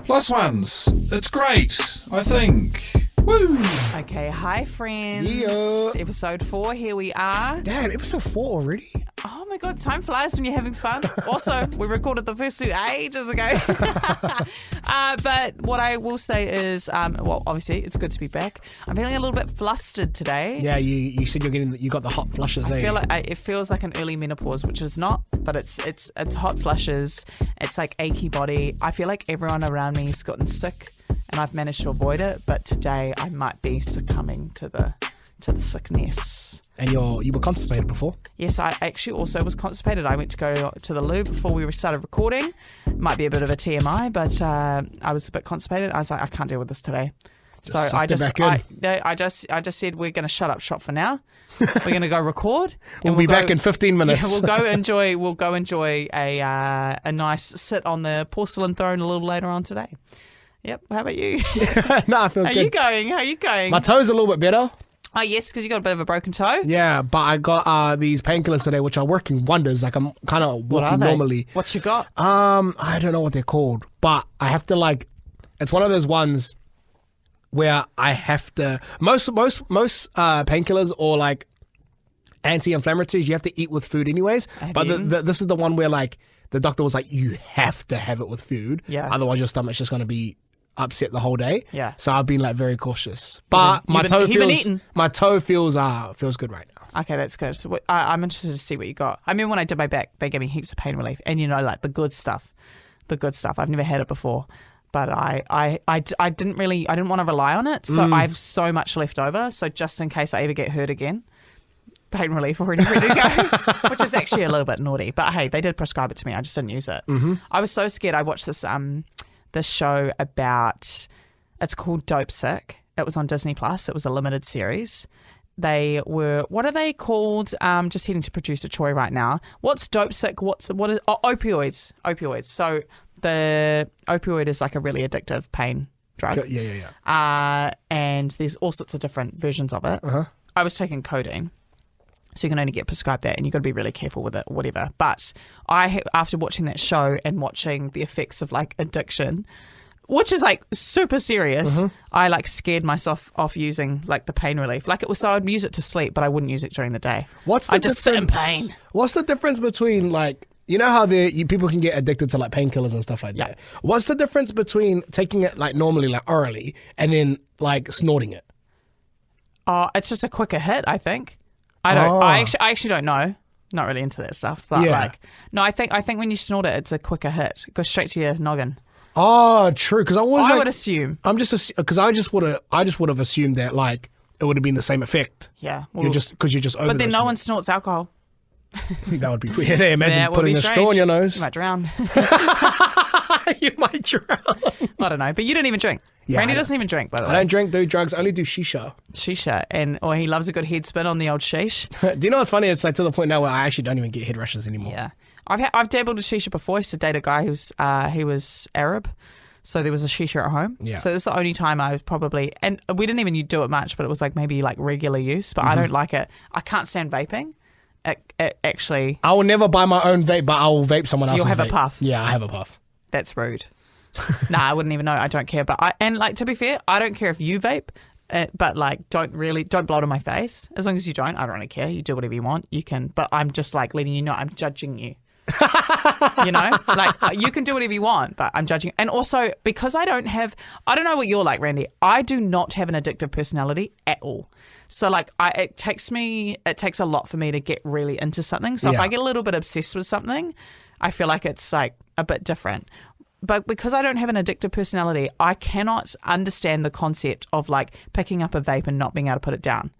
Plus ones. It's great, I think. Woo! Okay, hi friends. Yeah. Episode 4, here we are. Damn, episode 4 already? Oh my god, time flies when you're having fun. Also, we recorded the first 2 ages ago. But what I will say is, well, obviously, it's good to be back. I'm feeling a little bit flustered today. Yeah, you said you got the hot flushes. I feel like it feels like an early menopause, which is not, but it's hot flushes. It's like achy body. I feel like everyone around me has gotten sick, and I've managed to avoid it. But today, I might be succumbing to the sickness. And you were constipated before? Yes, I actually also was constipated. I went to go to the loo before we started recording. Might be a bit of a TMI, but I was a bit constipated. I was like, I can't deal with this today. So I just said we're going to shut up shop for now. We're going to go record. We'll be back in 15 minutes. Yeah, we'll go enjoy a nice sit on the porcelain throne a little later on today. Yep. How about you? No, I feel good. How are you going? My toe's a little bit better. Oh, yes, because you got a bit of a broken toe. Yeah, but I got these painkillers today, which are working wonders. Like, I'm kind of walking normally. What you got? I don't know what they're called, but I have to it's one of those ones where I have to, most painkillers or like anti-inflammatories, you have to eat with food anyways. But this is the one where like the doctor was like, you have to have it with food. Yeah. Otherwise your stomach's just going to be upset the whole day. Yeah. So I've been like very cautious. But my toe feels good right now. Okay, that's good. So I'm interested to see what you got. I mean, when I did my back, they gave me heaps of pain relief, and like the good stuff. I've never had it before, but I didn't want to rely on it, so I have so much left over. So just in case I ever get hurt again, pain relief already ready to go, which is actually a little bit naughty. But hey, they did prescribe it to me. I just didn't use it. Mm-hmm. I was so scared. I watched this show it's called Dope Sick. It was on Disney Plus. It was a limited series. What are they called? Just heading to producer Troy right now. What's Dope Sick? Opioids. Opioids. So the opioid is like a really addictive pain drug. Yeah. And there's all sorts of different versions of it. Uh-huh. I was taking codeine. So you can only get prescribed that, and you've got to be really careful with it, whatever. But after watching that show and watching the effects of like addiction, which is like super serious, I like scared myself off using like the pain relief. Like so I'd use it to sleep, but I wouldn't use it during the day. I'd just sit in pain. What's the difference between like, you know how people can get addicted to like painkillers and stuff like that? What's the difference between taking it like normally, like orally, and then like snorting it? It's just a quicker hit, I think. I actually don't know. Not really into that stuff, but I think when you snort it, it's a quicker hit. It goes straight to your noggin. Oh, true. Because I would assume. I'm just because I just would have assumed that like it would have been the same effect. Yeah, well, you're just overdosing. But then no one snorts alcohol. That would be weird. Hey, imagine putting a straw in your nose. You might drown. You might drown. I don't know, but you don't even drink. Yeah, Randy doesn't even drink, by the way. I don't drink, do drugs, only do shisha. Shisha, he loves a good head spin on the old sheesh. Do you know what's funny? It's like to the point now where I actually don't even get head rushes anymore. Yeah, I've dabbled with shisha before. I used to date a guy he was Arab, so there was a shisha at home. Yeah. So it was the only time I was probably, and we didn't even do it much, but it was like maybe like regular use. But I don't like it. I can't stand vaping. Actually, I will never buy my own vape, but I will vape someone else's vape. You'll have a puff. Yeah, I have a puff. That's rude. Nah, I wouldn't even know. I don't care. But to be fair, I don't care if you vape, but like don't blow it on my face. As long as you don't, I don't really care. You do whatever you want. You can, but I'm just like letting you know I'm judging you. You know, like you can do whatever you want, but I'm judging. And also because I don't know what you're like, Randy. I do not have an addictive personality at all. So like it takes a lot for me to get really into something. So if I get a little bit obsessed with something, I feel like it's like a bit different. But because I don't have an addictive personality, I cannot understand the concept of like picking up a vape and not being able to put it down.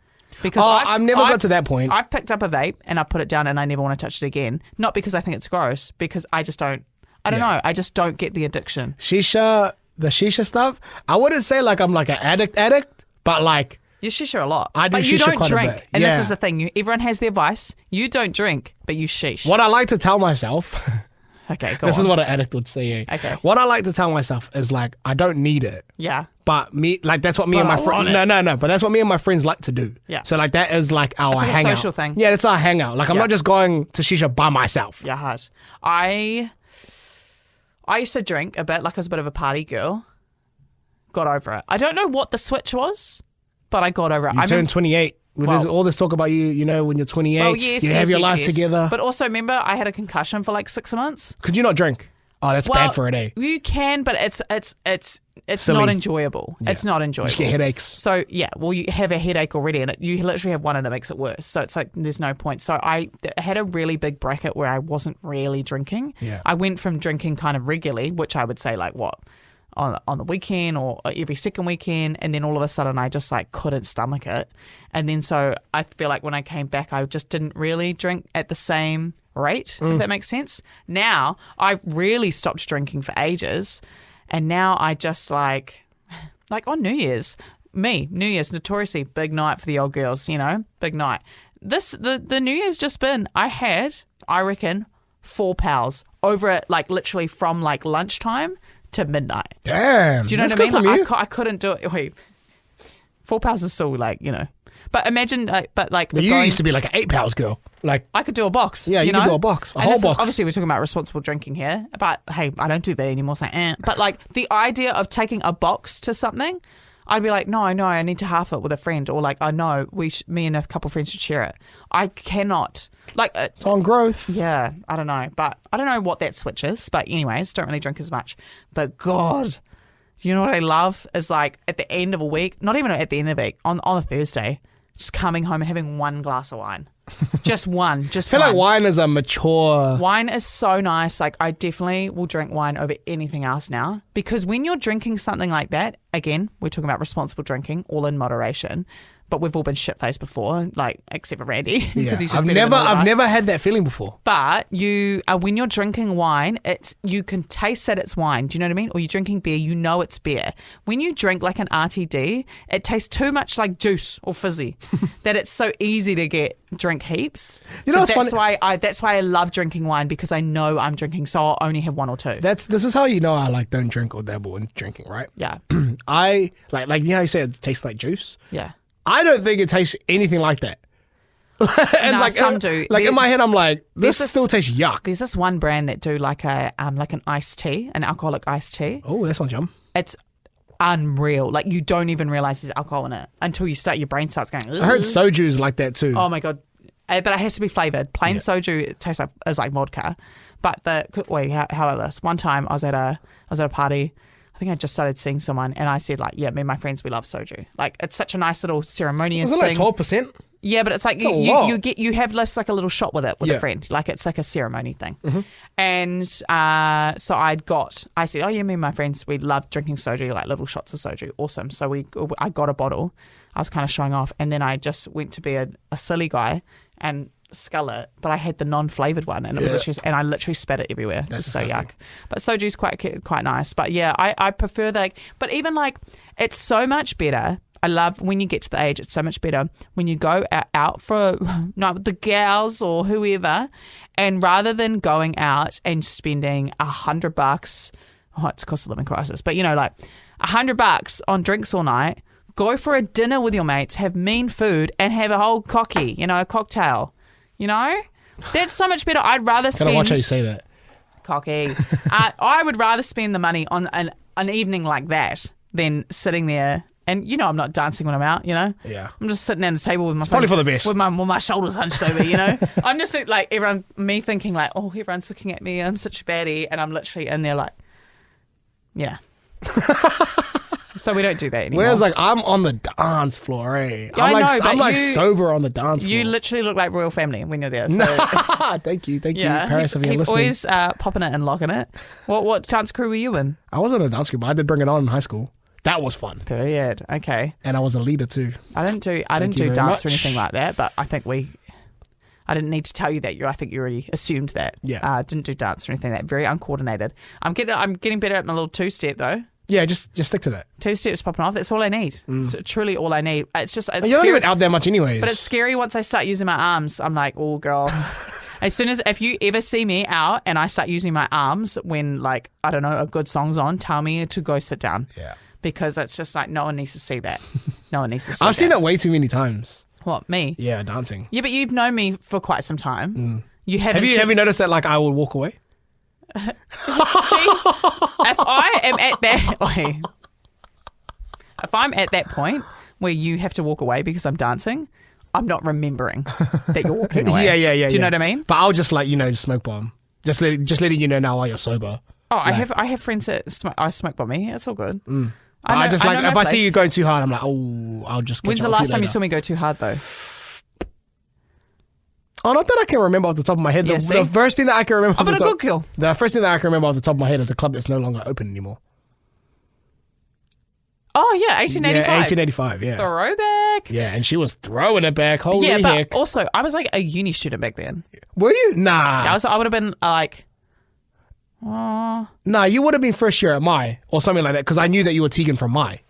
Because I've never got to that point. I've picked up a vape and I've put it down and I never want to touch it again. Not because I think it's gross, because I just don't. I don't know. I just don't get the addiction. The shisha stuff. I wouldn't say like I'm like an addict, but like you shisha a lot. I do, but shisha you don't quite drink. a bit. And this is the thing. Everyone has their vice. You don't drink, but you shish. What I like to tell myself. Okay, this is what an addict would say. Okay. What I like to tell myself is like I don't need it. Yeah. But that's what me and my friends. No. But that's what me and my friends like to do. Yeah. So like that is like our it's like hangout. a social thing. Yeah, that's our hangout. Like I'm not just going to shisha by myself. Yeah, hard. I I used to drink a bit, like I was a bit of a party girl. Got over it. I don't know what the switch was, but I got over it. You turned 28. There's all this talk about you know, when you're 28, well, yes, you have your life together. But also, remember, I had a concussion for like 6 months. Could you not drink? Oh, that's bad for a day. You can, but it's Silly. not enjoyable. Yeah. It's not enjoyable. You just get headaches. So, yeah, well, you have a headache already, and you literally have one and it makes it worse. So it's like there's no point. So I had a really big bracket where I wasn't really drinking. Yeah. I went from drinking kind of regularly, which I would say like what? On the weekend or every second weekend, and then all of a sudden I just like couldn't stomach it. And then so I feel like when I came back I just didn't really drink at the same rate, if that makes sense. Now I really stopped drinking for ages, and now I just like on New Year's notoriously big night for the old girls, you know, big night. The New Year's just been, I had, I reckon, 4 pals over it, like literally from like lunchtime to midnight. Damn. Do you know that's what I mean? good from Like, you. I couldn't do it. Wait, 4 pounds is still like, you know. But imagine, You used to be like an 8 pounds girl. Like, I could do a box. yeah, you know? could do a box, And whole this is- box. obviously, we're talking about responsible drinking here. But hey, I don't do that anymore. So, But like the idea of taking a box to something, I'd be like, no, I need to half it with a friend, or like, I know me and a couple of friends should share it. I cannot. Like, it's on growth. yeah, I don't know, but I don't know what that switch is. But anyways, don't really drink as much. But God, you know what I love is like at the end of a week, not even at the end of a week, on a Thursday, just coming home and having 1 glass of wine. Just one. I feel like wine is a mature. Wine is so nice. Like, I definitely will drink wine over anything else now, because when you're drinking something like that, again, we're talking about responsible drinking, all in moderation. But we've all been shit-faced before, like, except for Randy. Yeah. He's just I've never had that feeling before. But when you're drinking wine, you can taste that it's wine. Do you know what I mean? Or you're drinking beer, you know it's beer. When you drink like an RTD, it tastes too much like juice or fizzy that it's so easy to drink heaps. You know what's that's funny? why I love drinking wine, because I know I'm drinking, so I'll only have 1 or 2. This is how you know I like don't drink or dabble in drinking, right? Yeah. I like you know how you say it tastes like juice? Yeah. I don't think it tastes anything like that. And No, like some do. Like in my head, I'm like, this there's still tastes yuck. There's this one brand that do like an iced tea, an alcoholic iced tea. Oh, that sounds yum. It's unreal. Like, you don't even realize there's alcohol in it until your brain starts going. I heard soju's like that too. Oh my God. But it has to be flavored. Plain soju tastes like vodka. But how about this? One time I was at a party. I think I just started seeing someone, and I said like, yeah, me and my friends, we love soju. Like, it's such a nice little ceremonious Was it like thing. 12%? Yeah, but it's like you have less like a little shot with it with a friend. Like, it's like a ceremony thing. Mm-hmm. And so I said, oh yeah, me and my friends, we love drinking soju, like little shots of soju. Awesome. So I got a bottle. I was kind of showing off, and then I just went to be a silly guy and scull it, but I had the non-flavored one, and it was and I literally spat it everywhere. That's so disgusting. yuck. But soju's quite nice. But yeah, I prefer that. But even like, it's so much better. I love when you get to the age, it's so much better when you go out for a night with the gals or whoever, and rather than going out and spending $100, it's a cost of living crisis, but you know, like $100 on drinks all night, go for a dinner with your mates, have mean food, and have a whole a cocktail. You know? That's so much better. I'd rather spend... Gotta watch how you say that. Cocky. I would rather spend the money on an evening like that than sitting there. And, you know, I'm not dancing when I'm out, you know? Yeah. I'm just sitting at a table with my... probably for the best. With my shoulders hunched over, you know? I'm just like, me thinking like, oh, everyone's looking at me. I'm such a baddie. And I'm literally in there like, yeah. So we don't do that anymore. Whereas like I'm on the dance floor, eh? Yeah, I'm like sober on the dance floor. You literally look like royal family when you're there. So. Thank you, Yeah, parents, if you're he's listening. always popping it and locking it. What dance crew were you in? I wasn't a dance group, but I did bring it on in high school. That was fun, Period. Okay. and I was a leader too. I didn't do you dance very or much. anything like that, but I think I didn't need to tell you that. I think you already assumed that. Yeah. Didn't do dance or anything like that. Very uncoordinated. I'm getting better at my little 2-step though. Yeah, just stick to that. 2-steps popping off. That's all I need. It's truly all I need. It's just it's You're not scary, even out there much, anyways. but it's scary once I start using my arms. I'm like, oh girl. If you ever see me out and I start using my arms when, like, I don't know, a good song's on, tell me to go sit down. Yeah. Because it's just like, no one needs to see that. No one needs to see I've seen it way too many times. What, me? Yeah, dancing. Yeah, but you've known me for quite some time. You haven't Have you noticed that like I will walk away? If I am at that, if I'm at that point where you have to walk away because I'm dancing, I'm not remembering that you're walking away. Yeah. Do you know what I mean? But I'll just smoke bomb. Just letting you know now while you're sober. Oh, I have friends that smoke bomb me. It's all good. I just I know if my I see place. you going too hard, I'm like, oh, I'll just catch When's up the with last time you later. saw me go too hard though? Oh, not that I can remember off the top of my head. Yeah, The first thing that I can remember. I've been a good girl. The first thing that I can remember off the top of my head is a club that's no longer open anymore. Oh yeah, 1885. Yeah, 1885. Yeah. Throwback. Yeah, and she was throwing it back. Holy Yeah, but heck! also I was like a uni student back then. Were you? Nah. I would have been like, Nah, you would have been first year at my or something like that because I knew that you were Tegan from my.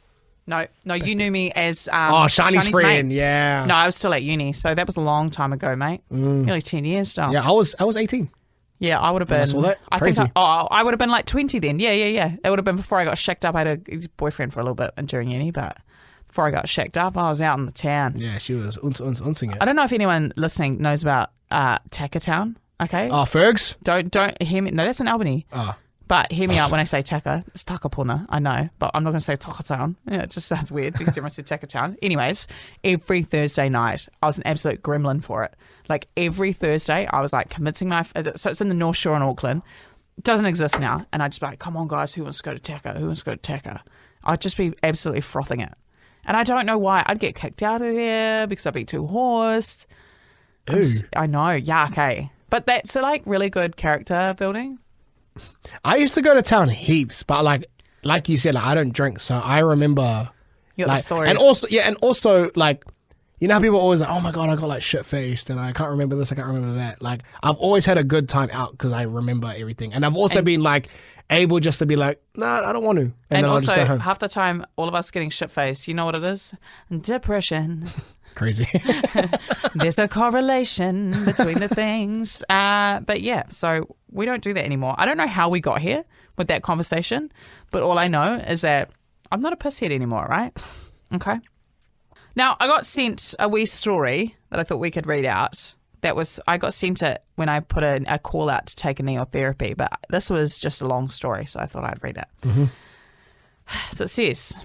no, you knew me as Shani's friend. mate. Yeah. No, I was still at uni, so that was a long time ago, mate. Nearly 10 years still. Yeah, I was 18. Yeah, I would have been. I saw that. I think Crazy. I would have been like 20 then. Yeah. It would have been before I got shacked up. I had a boyfriend for a little bit during uni, but before I got shacked up, I was out in the town. Yeah, she was unsing it. I don't know if anyone listening knows about Taka Town. Okay. Oh, Fergs? Don't hear me. No, that's in Albany. Oh. But hear me out when I say Taka. It's Takapuna, I know, but I'm not going to say Taka Town. Yeah, it just sounds weird because everyone said Taka Town. Anyways, every Thursday night, I was an absolute gremlin for it. Like every Thursday, I was like convincing so it's in the North Shore in Auckland. It doesn't exist now. And I'd just be like, come on, guys, who wants to go to Taka? Who wants to go to Taka? I'd just be absolutely frothing it. And I don't know why. I'd get kicked out of there because I'd be too horsed. I know, yeah, okay. But that's like really good character building. I used to go to town heaps, but like you said, I don't drink, so I remember You got the stories. and also like, you know how people are always like, oh my god, I got like shit faced and I can't remember this, I can't remember that. Like I've always had a good time out because I remember everything, and I've also been like able just to be like, nah, I don't want to, and then I'll just also, go home. half the time, all of us getting shit faced, you know what it is? Depression. Crazy. There's a correlation between the things. But yeah, so we don't do that anymore. I don't know how we got here with that conversation, but all I know is that I'm not a pisshead anymore, right? Okay. Now, I got sent a wee story that I thought we could read out. I got sent it when I put a call out to take a neotherapy, but this was just a long story, so I thought I'd read it. Mm-hmm. So it says,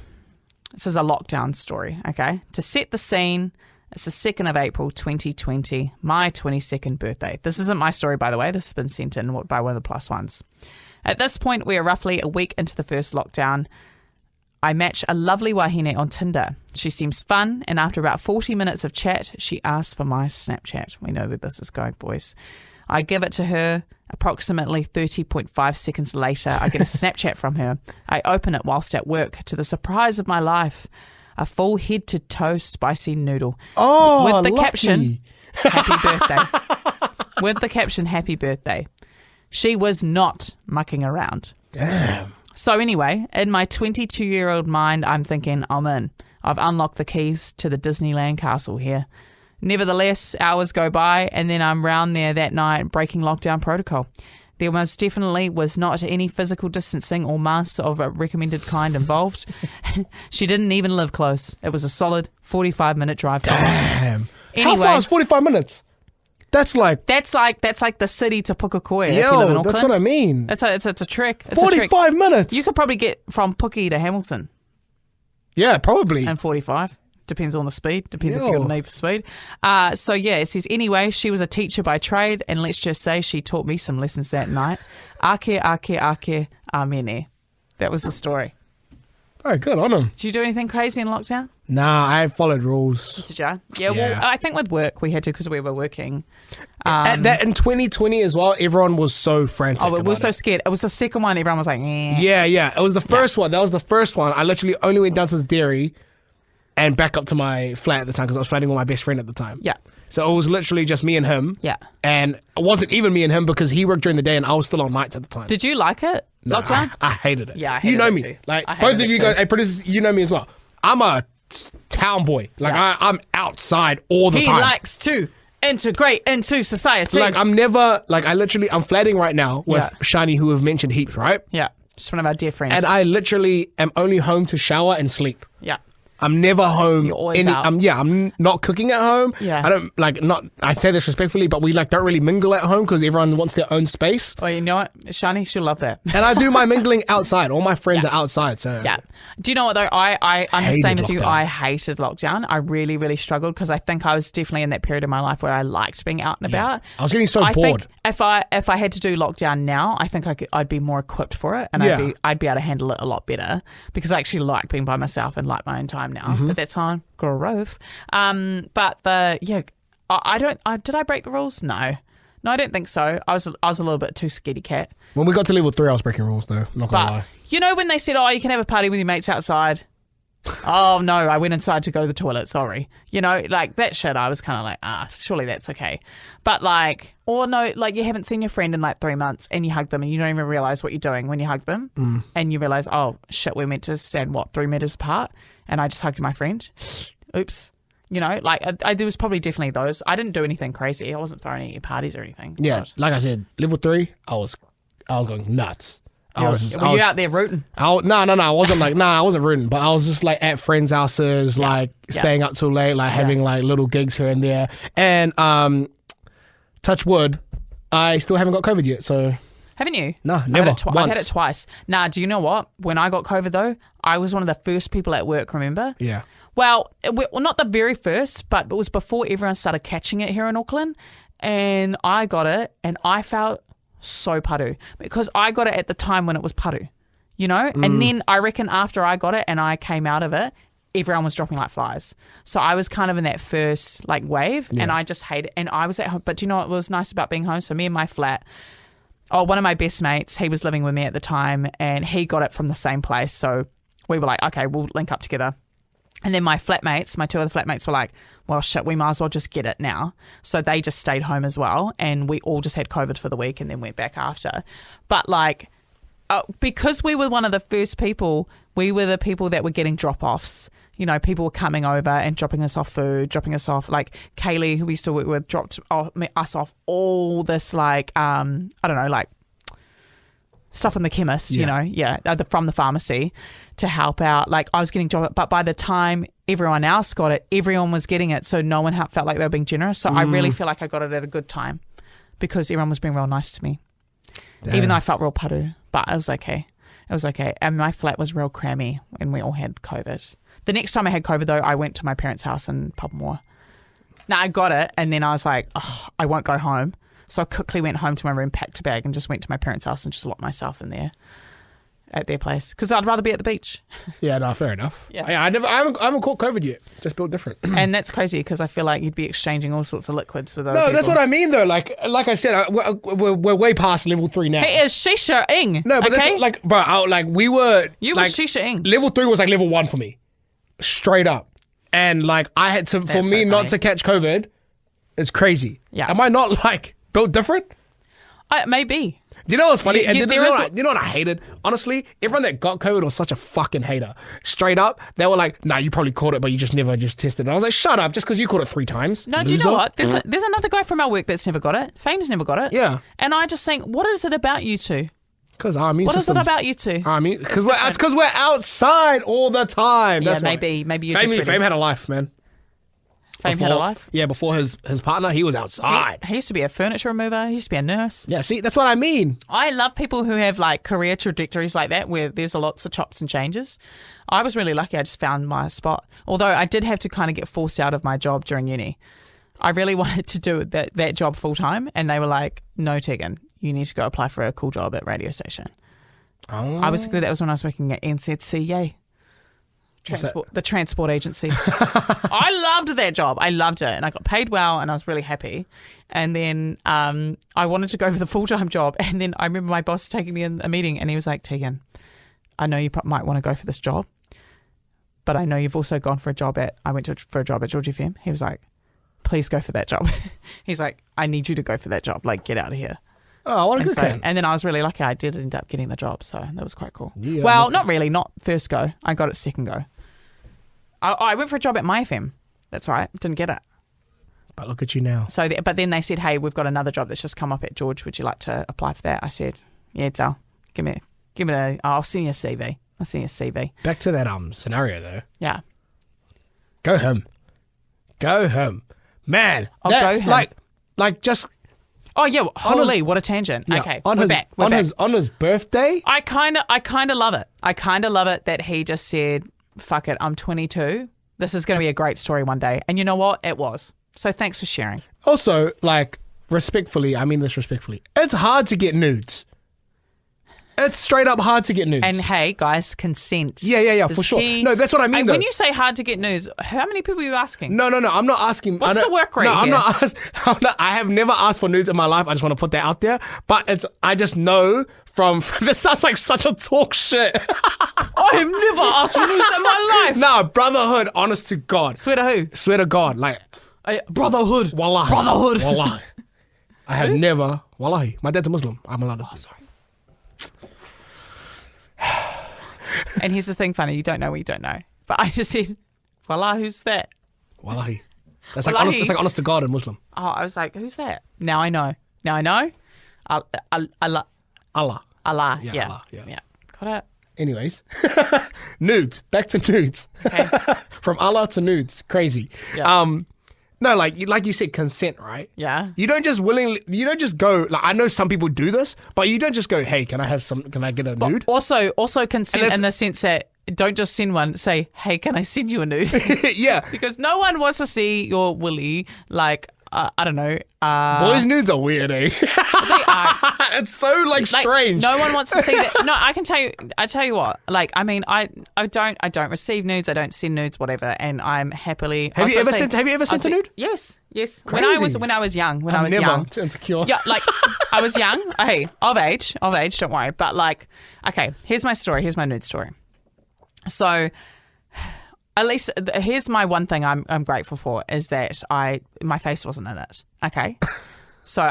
this is a lockdown story, okay? To set the scene, it's the 2nd of April, 2020, my 22nd birthday. This isn't my story, by the way. This has been sent in by one of the plus ones. At this point, we are roughly a week into the first lockdown. I match a lovely wahine on Tinder. She seems fun, and after about 40 minutes of chat, she asks for my Snapchat. We know where this is going, boys. I give it to her. Approximately 30.5 seconds later, I get a Snapchat from her. I open it whilst at work. To the surprise of my life, a full head-to-toe spicy noodle. Oh, with the lucky. caption, "Happy birthday." With the caption, "Happy birthday." She was not mucking around. Damn. So anyway, in my 22-year-old mind, I'm thinking, I'm in. I've unlocked the keys to the Disneyland castle here. Nevertheless, hours go by, and then I'm round there that night breaking lockdown protocol. There most definitely was not any physical distancing or masks of a recommended kind involved. She didn't even live close. It was a solid 45-minute drive. Damn. Anyway, How far is 45 minutes? That's like the city to Pukekohe if you live in yo, Auckland. that's what I mean. It's a trick. It's 45 minutes. You could probably get from Puki to Hamilton Yeah, probably. in 45. Depends on the speed. Depends if Yo. you've got a need for speed. So yeah, it says, anyway, she was a teacher by trade, and let's just say she taught me some lessons that night. Ake, amene. That was the story. Oh, good on him. Did you do anything crazy in lockdown? Nah, I followed rules. Did you? Yeah, well, I think with work we had to because we were working. At that in 2020 as well, everyone was so frantic. We were about so it. scared. It was the second one. Everyone was like, eh. Yeah. It was the first one. That was the first one. I literally only went down to the dairy and back up to my flat at the time because I was flatting with my best friend at the time. Yeah. So it was literally just me and him. Yeah. And it wasn't even me and him because he worked during the day and I was still on nights at the time. Did you like it? No, Lockdown? I hated it. Yeah, I hated you know it me. too. Like I both hated of it you too. guys, hey, producers, you know me as well. I'm a town boy. Like Yeah. I'm outside all the He time. likes to integrate into society. Like I'm never like I'm flatting right now with Yeah. Shani, who have mentioned heaps, right? Yeah. Just one of our dear friends. And I literally am only home to shower and sleep. Yeah. I'm never home. You're always out. I'm not cooking at home. Yeah. I don't I say this respectfully, but we don't really mingle at home because everyone wants their own space. Oh, you know what, Shani, she'll love that. And I do my mingling outside. All my friends are outside. So Yeah. Do you know what though? I'm the Hated same as you. lockdown. I hated lockdown. I really, really struggled because I think I was definitely in that period of my life where I liked being out and about. I was getting so I bored. think if I had to do lockdown now, I think I'd be more equipped for it, and Yeah. I'd be able to handle it a lot better because I actually like being by myself and like my own time now. At that time, growth. But did I break the rules? No, I don't think so. I was a little bit too scaredy cat. When we got to level 3, I was breaking rules though. Not gonna But lie. you know when they said, "Oh, you can have a party with your mates outside." Oh no, I went inside to go to the toilet. Sorry, like that shit. I was kind of like, surely that's okay. But you haven't seen your friend in like 3 months, and you hug them, and you don't even realize what you're doing when you hug them, and you realize, oh shit, we're meant to stand 3 meters apart, and I just hugged my friend. Oops. There was probably definitely those. I didn't do anything crazy. I wasn't throwing any parties or anything. Yeah, But like I said, level 3, I was going nuts. were you out there rooting? No, I wasn't I wasn't rooting, but I was just like at friends' houses, staying up till late, having little gigs here and there. And touch wood, I still haven't got COVID yet, so Haven't you? No, never. I had it twice. Nah, do you know what? When I got COVID though, I was one of the first people at work, remember? yeah. Well, not the very first, but it was before everyone started catching it here in Auckland. And I got it, and I felt so paru because I got it at the time when it was paru, And then I reckon after I got it and I came out of it, everyone was dropping like flies. So I was kind of in that first wave, and I just hated it. And I was at home. But do you know what was nice about being home? So me and my flat, one of my best mates, he was living with me at the time, and he got it from the same place. So we were like, okay, we'll link up together. And then my two other flatmates were like, well, shit, we might as well just get it now. So they just stayed home as well. And we all just had COVID for the week and then went back after. But because we were one of the first people, we were the people that were getting drop-offs. People were coming over and dropping us off food, dropping us off. Like Kaylee, who we used to work with, dropped us off all this stuff from the chemist, from the pharmacy to help out. I was getting dropped, but by the time everyone else got it, everyone was getting it, so no one felt like they were being generous. So I really feel like I got it at a good time because everyone was being real nice to me. Damn. Even though I felt real paru, but it was okay. It was okay. And my flat was real crammy when we all had COVID. The next time I had COVID though, I went to my parents' house in Papamore. Now I got it, and then I was like, I won't go home. So I quickly went home to my room, packed a bag, and just went to my parents' house and just locked myself in there at their place because I'd rather be at the beach. Yeah, no, fair enough. Yeah. I haven't caught COVID yet. Just built different. And that's crazy because I feel like you'd be exchanging all sorts of liquids with other No, people. that's what I mean though. Like I said, we're way past level 3 now. He is shisha-ing. No, but okay? that's we were. You were shisha-ing. Level 3 was level 1 for me, straight up. And I had to, for me not to catch COVID, it's crazy. Yeah. Am I not built different? Maybe. Do you know what's funny? You know what I hated? Honestly, everyone that got COVID was such a fucking hater. Straight up, they were like, nah, you probably caught it, but you just never tested. And I was like, shut up, just because you caught it 3 times. No, loser. do you know what? There's another guy from our work that's never got it. Fame's never got it. Yeah. And I just think, what is it about you two? Because our immune What is systems. it about you two? Because we're outside all the time. That's why. maybe you're Fame had a life, man. Fame had a life. Yeah, before his partner, he was outside. He used to be a furniture remover. He used to be a nurse. Yeah, see, that's what I mean. I love people who have career trajectories like that where there's lots of chops and changes. I was really lucky. I just found my spot. Although I did have to kind of get forced out of my job during uni. I really wanted to do that job full time, and they were like, "No, Tegan, you need to go apply for a cool job at radio station." Oh. That was when I was working at NZCA. The transport agency. I loved that job. I loved it, and I got paid well, and I was really happy. And then I wanted to go for the full-time job, and then I remember my boss taking me in a meeting, and he was like, "Tegan, I know you might want to go for this job, but I know you've also gone for a job for a job at George FM." He was like, "Please go for that job." He's like, "I need you to go for that job. Get out of here." Oh, what a good kid. And then I was really lucky. I did end up getting the job, so that was quite cool. Yeah, well, not really, not first go. I got it second go. I went for a job at My FM. That's right. Didn't get it. But look at you now. So, but then they said, "Hey, we've got another job that's just come up at George. Would you like to apply for that?" I said, "Yeah, Del, give me I'll send you a CV. I'll send you a CV." Back to that scenario though. Yeah. Go him. Man. Go him. Like just... Oh yeah, holy, what a tangent. Yeah, Okay, on we're his, back. on his birthday? I kind of love it. I kind of love it that he just said, fuck it, I'm 22. This is going to be a great story one day. And you know what? It was. So thanks for sharing. Also, like, respectfully, I mean this respectfully, it's hard to get nudes. It's straight up hard to get nudes. And hey, guys, consent. Yeah, is for sure. key. No, that's what I mean, though. When you say hard to get nudes, how many people are you asking? No, I'm not asking. What's the work rate No, I'm here? not I have never asked for nudes in my life. I just want to put that out there. But I just know from, this sounds like such a talk shit. I have never asked for nudes in my life. Nah, brotherhood, honest to God. Swear to who? Swear to God, like, Brotherhood. wallahi. Brotherhood. Wallahi. I have never, wallahi. My dad's a Muslim. I'm allowed to. Sorry. And here's the thing, funny, you don't know what you don't know. But I just said, voila, who's that? Wallahi. That's like Wallahi. honest. That's like honest to God in Muslim. Oh, I was like, who's that? Now I know. Allah. Allah. Yeah. Allah, yeah. Got it. Anyways, nudes. Back to nudes. Okay. From Allah to nudes. Crazy. Yeah. No, like you said, consent, right? Yeah. You don't just go, like, I know some people do this, but you don't just go, hey, can I get a nude? Also consent in the sense that don't just send one, say, hey, can I send you a nude? Yeah. Because no one wants to see your willy, like, I don't know. Boys' nudes are weird, eh? They are. It's so, like, strange. No one wants to see that. No, I tell you what, like, I mean, I don't receive nudes, I don't send nudes, whatever, and I'm happily. Have you ever sent a nude? Yes. Crazy. When I was young. I've never. Too insecure. Yeah, like I was young. Hey, of age, don't worry. But like, okay, here's my story. Here's my nude story. So, at least here's my one thing I'm grateful for is that my face wasn't in it. Okay. So,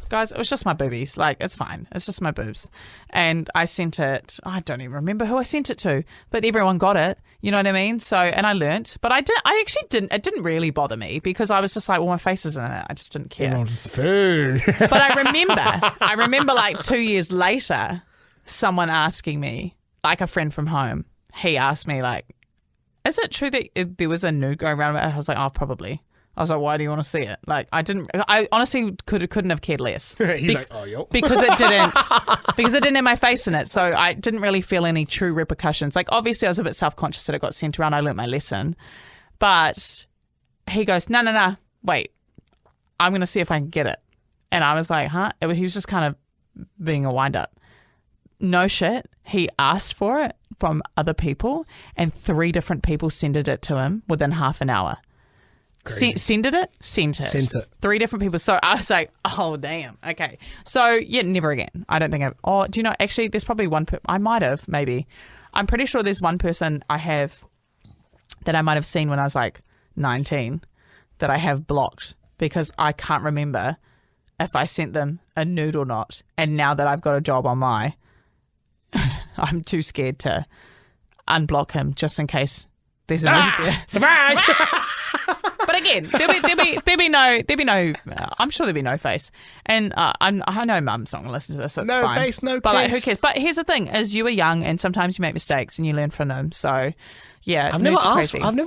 guys, it was just my boobies. Like, it's fine. It's just my boobs. And I sent it. I don't even remember who I sent it to, but everyone got it. You know what I mean? So, and I learnt. But I actually didn't. It didn't really bother me because I was just like, well, my face isn't in it. I just didn't care. Just food. But I remember like 2 years later, someone asking me, like a friend from home, he asked me like, is it true that there was a nude going around about it? I was like, oh, probably. I was like, why do you want to see it? Like, I honestly couldn't have cared less. He's like, oh, yo. Because it didn't have my face in it. So I didn't really feel any true repercussions. Like, obviously I was a bit self-conscious that it got sent around. I learnt my lesson. But he goes, no, wait, I'm going to see if I can get it. And I was like, huh? He was just kind of being a wind-up. No shit. He asked for it from other people and 3 different people sent it to him within half an hour. Sent it. 3 different people. So I was like, oh, damn. Okay. So, yeah, never again. I don't think do you know, actually, there's probably one, I might have, maybe. I'm pretty sure there's one person I have that I might have seen when I was like 19 that I have blocked because I can't remember if I sent them a nude or not. And now that I've got a job on I'm too scared to unblock him just in case there's a nude there. Surprise! But again, there'll be no. I'm sure there'll be no face, and I know Mum's not gonna listen to this, so it's no fine. Face, no but case. like, who cares? But here's the thing: is you were young, and sometimes you make mistakes, and you learn from them. So, yeah, I've never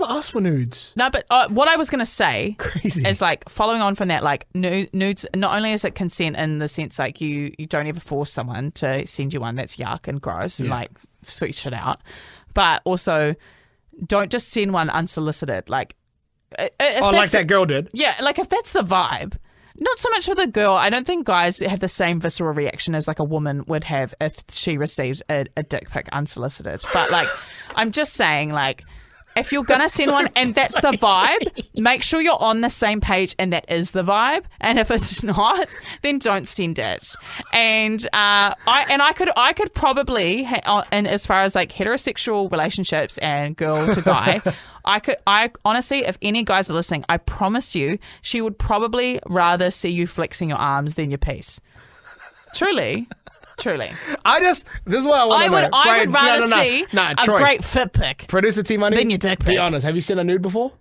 asked for nudes. No, but what I was gonna say Crazy. is like following on from that, like nudes. Not only is it consent in the sense like you don't ever force someone to send you one that's yuck and gross and like sweet shit out, but also don't just send one unsolicited. Like. Like that girl did. Yeah, like if that's the vibe, not so much for the girl. I don't think guys have the same visceral reaction as like a woman would have if she received a dick pic unsolicited. But like, I'm just saying, like, if you're gonna send one and that's the vibe, make sure you're on the same page and that is the vibe. And if it's not, then don't send it. And I could probably, and as far as like heterosexual relationships and girl to guy, I honestly, if any guys are listening, I promise you, she would probably rather see you flexing your arms than your piece. Truly. This is what I want to know. I would rather see a Troy, great fit pic Producer T-Money, than your dick pic. Be honest, have you seen a nude before?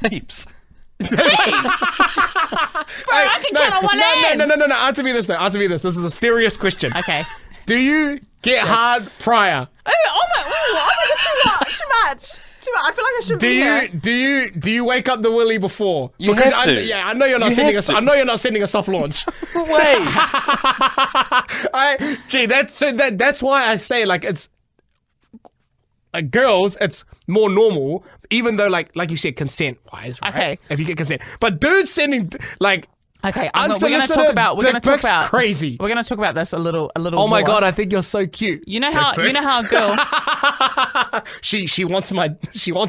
Heaps. Bro, I can count on one hand. No. Answer me this. This is a serious question. Okay. Do you get hard prior? Oh my god, too too much. I feel like I should be here. Do you wake up the willy before? You have to. I know you're not sending us. I know you're not sending a soft launch. Wait. That's why I say like it's like girls, it's more normal, even though like you said, consent wise, right? Okay. If you get consent, but dudes sending like. Okay, we're going to talk about. Crazy. We're going to talk about this a little. Oh my more. God, I think you're so cute. You know how a girl. she wants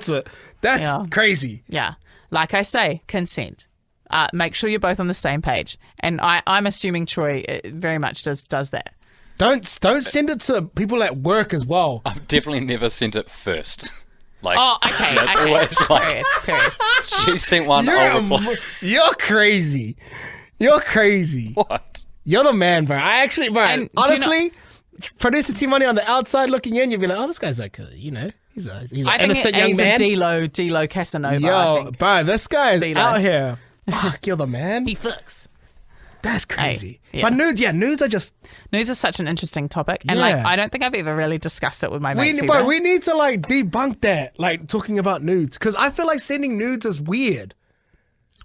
it. That's crazy. Yeah, like I say, consent. Make sure you're both on the same page, and I'm assuming Troy very much does that. Don't send it to people at work as well. I've definitely never sent it first. Like, Okay. That's always like, Period. she sent one, I'll reply. You're crazy. You're crazy. What? You're the man, bro. I actually, bro, And honestly, producer T-Money on the outside looking in, you'd be like, oh, this guy's like, he's an innocent young man. He's a D-Lo Casanova, I Yo, think. bro, this guy is D-Lo. out here. Fuck, you're the man. He fucks. That's crazy. Hey, yeah. But nudes are just... News is such an interesting topic, and Yeah. I don't think I've ever really discussed it with my mates either. We need to like debunk that, like talking about nudes, because I feel like sending nudes is weird.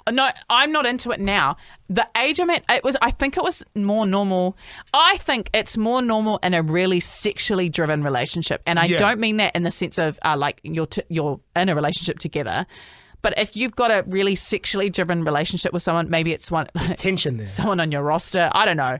No, I'm not into it now. The age I'm at, I think it was more normal. I think it's more normal in a really sexually driven relationship. And I don't mean that in the sense of like you're in a relationship together. But if you've got a really sexually driven relationship with someone, maybe it's one There's tension there. someone on your roster. I don't know.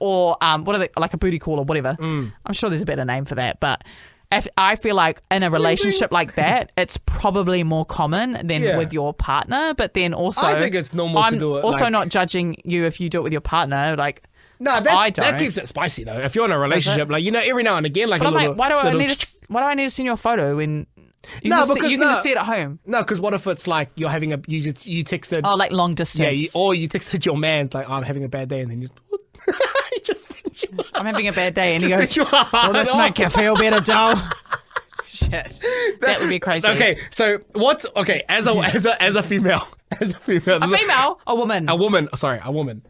Or what are they, like a booty call or whatever. I'm sure there's a better name for that. But if I feel like in a relationship like that, it's probably more common than with your partner. But then also, I think it's normal to do it. I'm also like, not judging you if you do it with your partner. Like, no, I don't. that keeps it spicy though. If you're in a relationship, like every now and again, like but a I'm little. like, why do I need to send you a photo when you can just see it at home? No, because what if it's like you're having you texted? Oh, like long distance. or you texted your man like, I'm having a bad day, and then you. He just sent you. I'm having a bad day, and he Just goes, sent you a "Will this heart. make you feel better, doll?" Shit, that would be crazy. Okay, so what's as a female, A woman. a woman.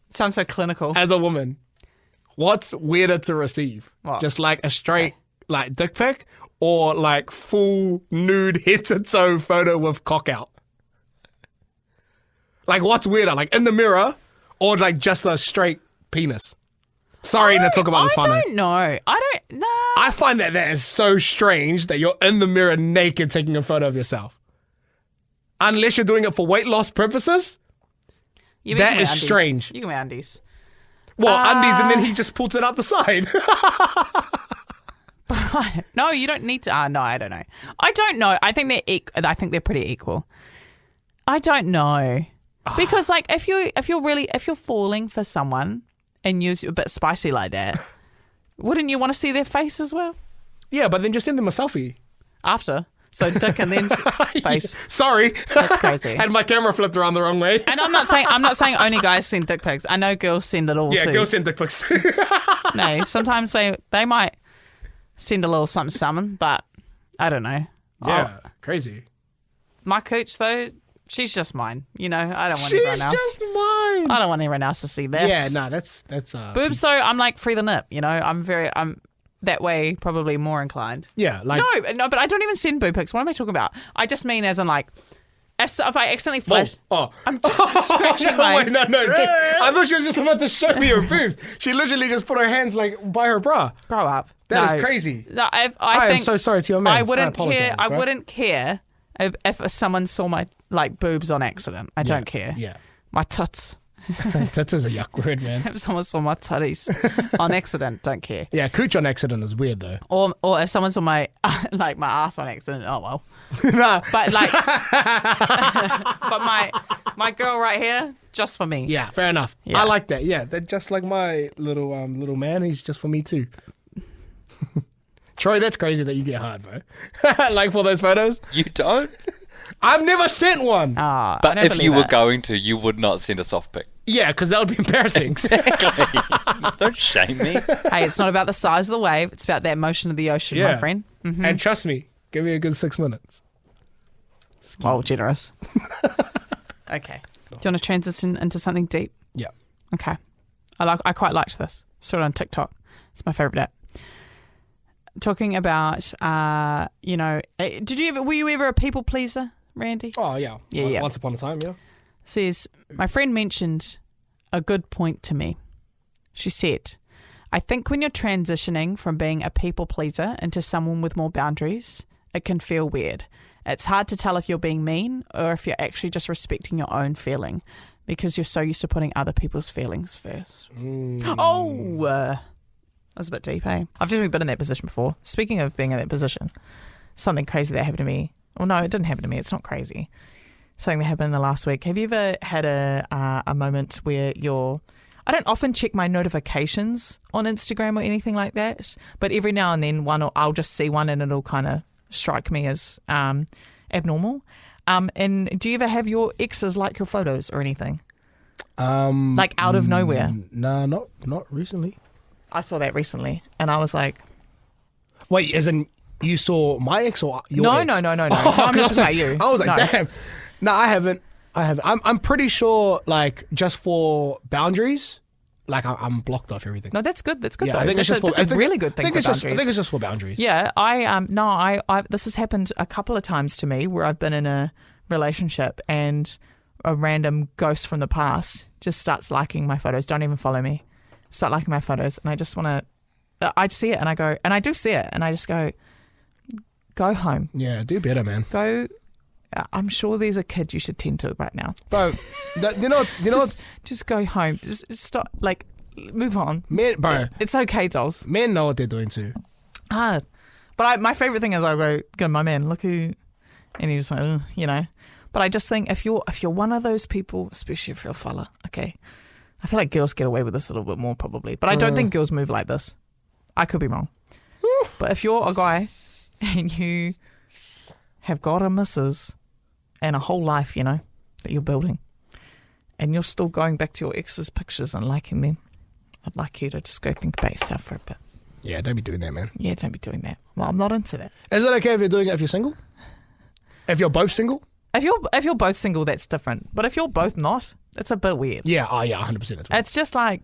Sounds so clinical. As a woman, what's weirder to receive? What? Just like a straight like dick pic, or like full nude head to toe photo with cock out? Like what's weirder? Like in the mirror, or like just a straight penis? Sorry to talk about this I finally. don't know. I don't know. I find that is so strange that you're in the mirror naked taking a photo of yourself. Unless you're doing it for weight loss purposes. Yeah, but that you can wear is undies. strange. You can wear undies. Well, undies, and then he just pulls it out the side. No, you don't need to. No, I don't know. I don't know. I think they're pretty equal. I don't know because like if you're falling for someone and you're a bit spicy like that, wouldn't you want to see their face as well Yeah, but then just send them a selfie. after? So dick and then face. Sorry. That's crazy. Had my camera flipped around the wrong way. And I'm not saying only guys send dick pics. I know girls send it all Yeah, too. girls send dick pics too. No, sometimes they might send a little something, but I don't know. Yeah, crazy. My cooch though, she's just mine. You know, I don't want everyone else. She's just mine. I don't want everyone else to see that. Yeah, no, that's boobs though. I'm like free the nip. You know, I'm that way probably more inclined. Yeah, like No, but I don't even send boob pics. What am I talking about? I just mean as in like if I accidentally flash. I'm just scratching my. Wait, no. I thought she was just about to show me her boobs. She literally just put her hands like by her bra. Grow up. That is crazy. No, I I think am so sorry to your man. I wouldn't care. I bro. wouldn't care if someone saw my like boobs on accident. I don't care. Yeah. My tuts. Tits is a yuck word, man. If someone saw my tutties on accident, don't care. Yeah, cooch on accident is weird though. Or if someone saw my like my ass on accident, oh well. Nah. But like, but my girl right here, just for me. Yeah, fair enough. Yeah. I like that. Yeah, they're just like my little man. He's just for me too. Troy, that's crazy that you get hard, bro. Like for those photos. You don't? I've never sent one. I But don't if you believe were it. going to, you would not send a soft pic. Yeah, because that would be embarrassing. Exactly. Don't shame me. Hey, it's not about the size of the wave; it's about that motion of the ocean, my friend. Mm-hmm. And trust me, give me a good 6 minutes. Oh, generous. Okay. Do you want to transition into something deep? Yeah. Okay. I quite liked this. Saw it on TikTok. It's my favorite app. talking about, were you ever a people pleaser, Randy? Oh, yeah. Yeah. Once upon a time, yeah. Says, my friend mentioned a good point to me. She said, I think when you're transitioning from being a people pleaser into someone with more boundaries, it can feel weird. It's hard to tell if you're being mean or if you're actually just respecting your own feeling because you're so used to putting other people's feelings first. That was a bit deep, eh? I've definitely been in that position before. Speaking of being in that position, something crazy that happened to me. Well, no, it didn't happen to me. It's not crazy. Something that happened in the last week. Have you ever had a moment where I don't often check my notifications on Instagram or anything like that, but every now and then I'll just see one and it'll kind of strike me as abnormal. And do you ever have your exes like your photos or anything? Like out of nowhere? No, not recently. I saw that recently and I was like... Wait, as in you saw my ex or your No. ex? No, I'm not talking about you. I was like, No. damn. No, I haven't. I'm pretty sure, like, just for boundaries, like, I'm blocked off everything. No, that's good. That's good. Yeah, though. I think it's just that's a really good thing for boundaries. I think it's just for boundaries. Yeah, I this has happened a couple of times to me where I've been in a relationship and a random ghost from the past just starts liking my photos. Don't even follow me. Start liking my photos, and I just want to. I see it, and I go, and I do see it, and I just go home. Yeah, do better, man. Go. I'm sure there's a kid you should tend to right now. Bro, you know, just go home. Just stop. Like, move on. men, bro, It's okay, dolls. men know what they're doing too. Hard. But my favourite thing is I go, my man, look who, and he just went, "Ugh," But I just think if you're one of those people, especially if you're a fella, okay, I feel like girls get away with this a little bit more probably. But I don't think girls move like this. I could be wrong. But if you're a guy and you have got a missus and a whole life, that you're building, and you're still going back to your ex's pictures and liking them, I'd like you to just go think about yourself for a bit. Yeah, don't be doing that, man. Yeah, don't be doing that. Well, I'm not into that. Is it okay if you're doing it if you're single? If you're both single? If you're both single, that's different. But if you're both not, it's a bit weird. Yeah, 100%. That's weird. It's just like,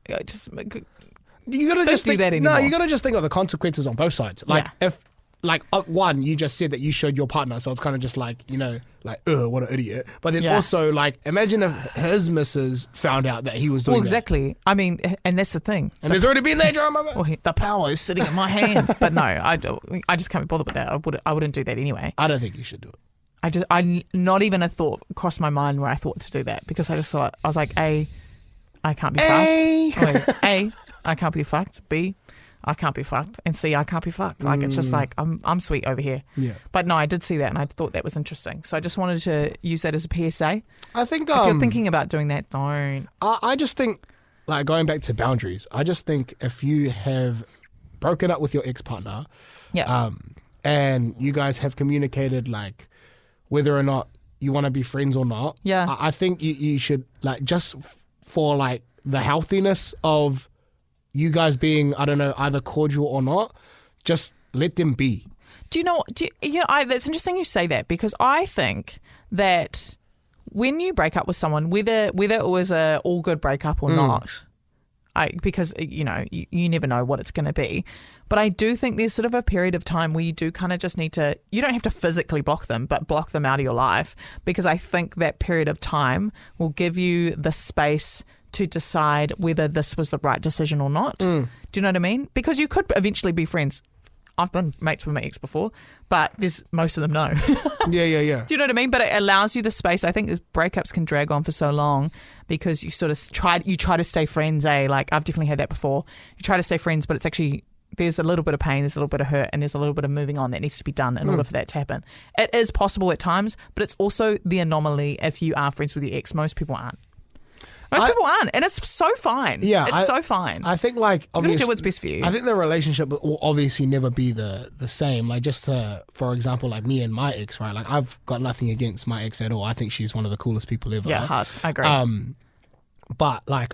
You gotta Don't just do think, that anymore. No, you gotta just think of the consequences on both sides. Like Yeah. if, like one, you just said that you showed your partner, so it's kind of just like what an idiot. But then also like, imagine if his missus found out that he was doing well, exactly. I mean, and that's the thing. that. And there's already been that drama. Well, the power is sitting in my hand. But no, I just can't be bothered with that. I wouldn't do that anyway. I don't think you should do it. I not even a thought crossed my mind where I thought to do that because I just thought I was like, A, I can't be fucked. A, I can't be fucked. B, I can't be fucked. And C, I can't be fucked. Like it's just like I'm sweet over here. Yeah. But no, I did see that and I thought that was interesting. So I just wanted to use that as a PSA. I think If you're thinking about doing that, don't. I just think, like, going back to boundaries, I just think if you have broken up with your ex-partner, Yeah. and you guys have communicated, like, whether or not you want to be friends or not, Yeah. I think you should, like, just for, like, the healthiness of you guys being, I don't know, either cordial or not, just let them be. Do you know? That's interesting you say that because I think that when you break up with someone, whether it was a all good breakup or not, because you never know what it's going to be. But I do think there's sort of a period of time where you do kind of just need to. You don't have to physically block them, but block them out of your life because I think that period of time will give you the space to decide whether this was the right decision or not. Do you know what I mean? Because you could eventually be friends. I've been mates with my ex before, but most of them no. Yeah. Do you know what I mean? But it allows you the space. I think these breakups can drag on for so long because you sort of try to stay friends, Like I've definitely had that before. You try to stay friends, but it's actually, there's a little bit of pain, there's a little bit of hurt, and there's a little bit of moving on that needs to be done in order for that to happen. It is possible at times, but it's also the anomaly if you are friends with your ex. Most people aren't. Most people aren't, and it's so fine. Yeah, it's so fine. I think, like, You gotta obviously, do what's best for you. I think the relationship will obviously never be the same. Like, just for example, like me and my ex, right? Like, I've got nothing against my ex at all. I think she's one of the coolest people ever. Yeah, hard. I agree. But like,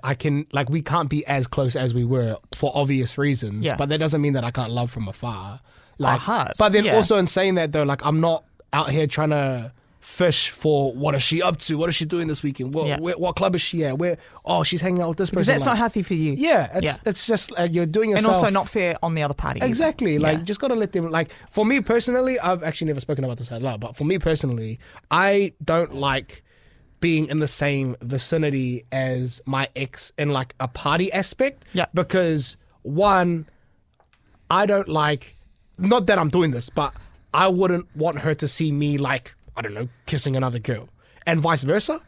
we can't be as close as we were for obvious reasons. Yeah. But that doesn't mean that I can't love from afar. Like, hard. But then Yeah. also in saying that though, like, I'm not out here trying to fish for what is she up to? What is she doing this weekend? What club is she at? She's hanging out with this person. Because that's not healthy for you. Yeah, it's just you're doing yourself. And also not fair on the other party. Exactly. Either. Like, you just got to let them, like, for me personally, I've actually never spoken about this out loud, but for me personally, I don't like being in the same vicinity as my ex in like a party aspect. Yeah. Because one, I don't like, not that I'm doing this, but I wouldn't want her to see me like, I don't know, kissing another girl, and vice versa.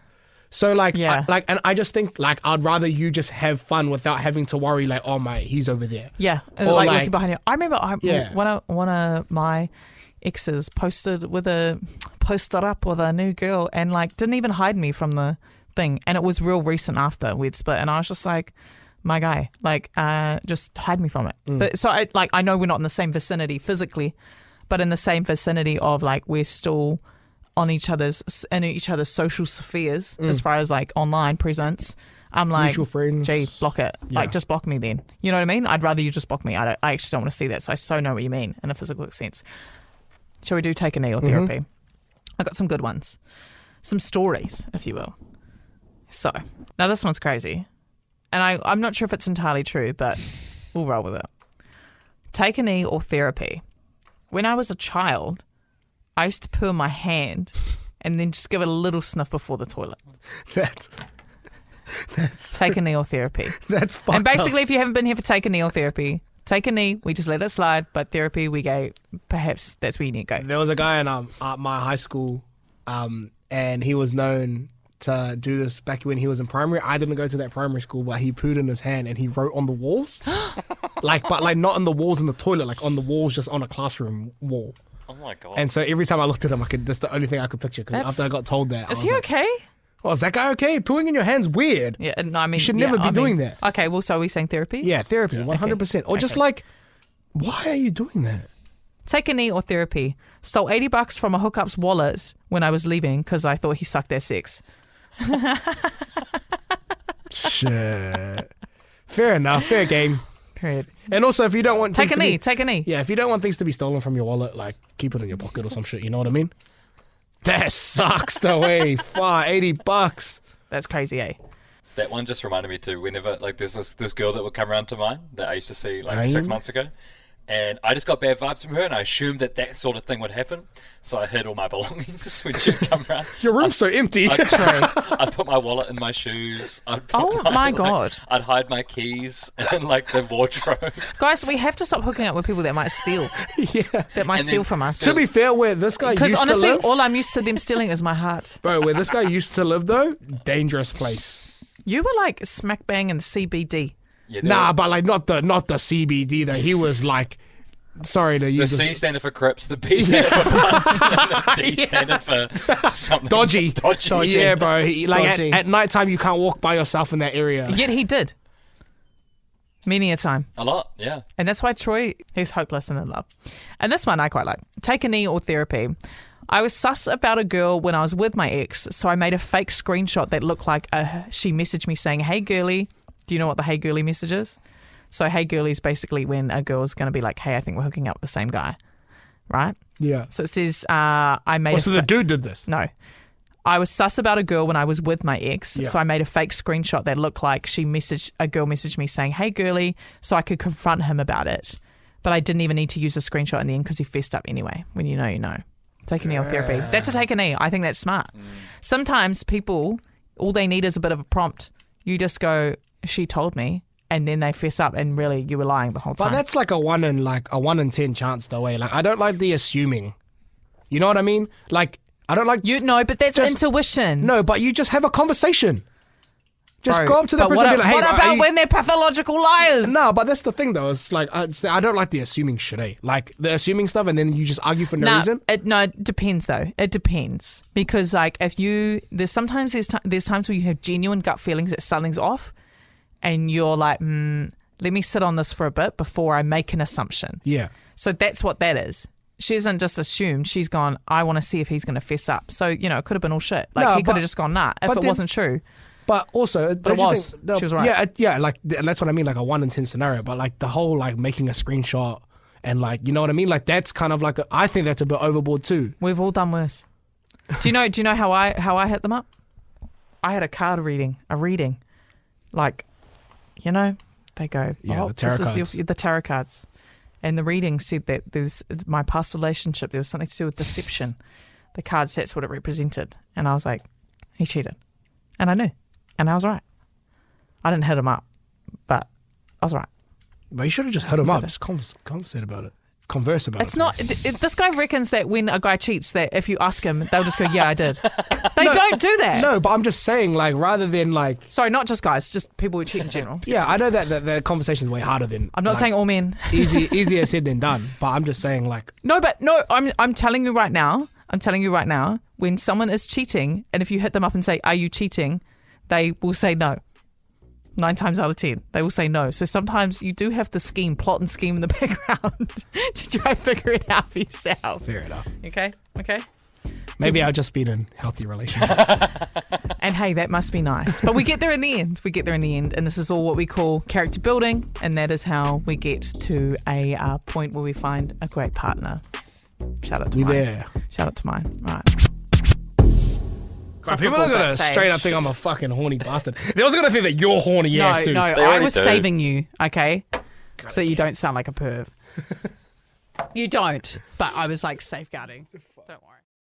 So like, and I just think like I'd rather you just have fun without having to worry like, oh my, he's over there. Yeah, Or like like- looking behind you. I remember one of my exes posted up with a new girl and like didn't even hide me from the thing, and it was real recent after we'd split, and I was just like, my guy, like just hide me from it. But so I know we're not in the same vicinity physically, but in the same vicinity of like we're still in each other's social spheres as far as like online presence. I'm like, Mutual friends. gee, block it. Yeah. Like, just block me then. You know what I mean? I'd rather you just block me. I actually don't want to see that. So I so know what you mean in a physical sense. Shall we do take a knee or therapy? I got some good ones. Some stories, if you will. So, now this one's crazy. And I'm not sure if it's entirely true, but we'll roll with it. Take a knee or therapy. When I was a child, I used to poo in my hand and then just give it a little sniff before the toilet. That's Take a knee or therapy. That's fucked And basically, up. if you haven't been here for take a knee or therapy, take a knee, we just let it slide. But therapy, we go, perhaps that's where you need to go. There was a guy in my high school, and he was known to do this back when he was in primary. I didn't go to that primary school, but he pooed in his hand and he wrote on the walls, but not on the walls in the toilet, like on the walls, just on a classroom wall. Oh my god. And so every time I looked at him, that's the only thing I could picture. Because That's- after I got told that, Is I was he like, okay? oh, is that guy okay? Pooing in your hand's weird. Yeah, no, I mean, You should never be doing that. Okay, well, so are we saying therapy? Yeah, therapy, 100%. Or just Okay. like, why are you doing that? Take a knee or therapy. Stole $80 from a hookup's wallet when I was leaving because I thought he sucked their sex. Shit. Fair enough. Fair game. Period. And also, if you don't want Take things a to knee. be, Take a knee. yeah, if you don't want things to be stolen from your wallet, like keep it in your pocket or some shit. You know what I mean? That sucks the way. Far $80. That's crazy, eh? That one just reminded me too. Whenever like there's this girl that would come around to mine that I used to see like Aye. 6 months ago, and I just got bad vibes from her, and I assumed that sort of thing would happen. So I hid all my belongings when she'd come around. Your room's so empty. I'd put my wallet in my shoes. I'd put Oh my God. I'd hide my keys in like the wardrobe. Guys, we have to stop hooking up with people that might steal. Yeah. That might And steal then- from us. To be fair, where this guy used Because honestly, to live, all I'm used to them stealing is my heart. bro, where this guy used to live though, dangerous place. You were like smack bang in the CBD. Yeah, Nah, but like not the CBD though. He was like, sorry to the use C this. standard for Crips, the B standard for Bloods, and the D standard for something Dodgy. Dodgy. Yeah, bro. Like Dodgy. at nighttime, you can't walk by yourself in that area. Yet he did. Many a time. A lot, yeah. And that's why Troy, he's hopeless and in love. And this one I quite like. Take a knee or therapy. I was sus about a girl when I was with my ex, so I made a fake screenshot that looked like she messaged me saying, "Hey girly." Do you know what the "hey girly" message is? So "hey girly" is basically when a girl's going to be like, "Hey, I think we're hooking up with the same guy." Right? Yeah. So it says, I made So the dude did this. No. I was sus about a girl when I was with my ex, Yeah. so I made a fake screenshot that looked like a girl messaged me saying, "Hey girly," so I could confront him about it. But I didn't even need to use a screenshot in the end because he fessed up anyway. When you know, you know. Take a knee or therapy. That's a take a knee. I think that's smart. Sometimes people, all they need is a bit of a prompt. You just go, "She told me," and then they fess up, and really you were lying the whole But time. that's like a 1 in 10 chance though. Way like I don't like the assuming. You know what I mean? Like I don't like You know, but that's Just- intuition. No, but you just have a conversation. Just Bro, go up to the but person and be like, "Hey, what are about you-" when they're pathological liars? No, but that's the thing though. It's like I don't like the assuming shit. Eh? Like the assuming stuff, and then you just argue for no reason. It depends though. It depends because like if you there's times where you have genuine gut feelings that something's off, and you're like, let me sit on this for a bit before I make an assumption. Yeah. So that's what that is. She hasn't just assumed. She's gone, I want to see if he's going to fess up. So you know, it could have been all shit. Like No, he could but- have just gone nah if but it then- wasn't true. But also, don't you was. think- She was right. Yeah, like that's what I mean. Like a 1 in 10 scenario. But like the whole like making a screenshot and like you know what I mean. Like that's kind of like I think that's a bit overboard too. We've all done worse. Do you know how I hit them up? I had a reading. Like, you know, they go, Yeah, the tarot cards. The tarot cards. And the reading said that there's my past relationship, there was something to do with deception. The cards, that's what it represented. And I was like, he cheated. And I knew. And I was right. I didn't hit him up, but I was right. But you should have just hit him up. Just conversate about it. Converse about it. It's not. This guy reckons that when a guy cheats, that if you ask him, they'll just go, "Yeah, I did." They don't do that. No, but I'm just saying, like, rather than like. Sorry, not just guys, just people who cheat in general. Yeah, I know that the conversation is way harder than. I'm not like, saying all men. easier said than done. But I'm just saying, like. No, I'm telling you right now. When someone is cheating, and if you hit them up and say, "Are you cheating?" they will say no. 9 times out of 10, they will say no. So sometimes you do have to plot and scheme in the background to try and figure it out for yourself. Fair enough. Okay. Maybe I've just been in healthy relationships. And hey, that must be nice. But we get there in the end. And this is all what we call character building. And that is how we get to a point where we find a great partner. Shout out to mine. there. Shout out to mine. Right. Right, people are gonna straight up think I'm a fucking horny bastard. They're also gonna think that you're horny ass too. No, They I already was do. saving you, okay? So that you don't sound like a perv. You don't, but I was like safeguarding. Don't worry.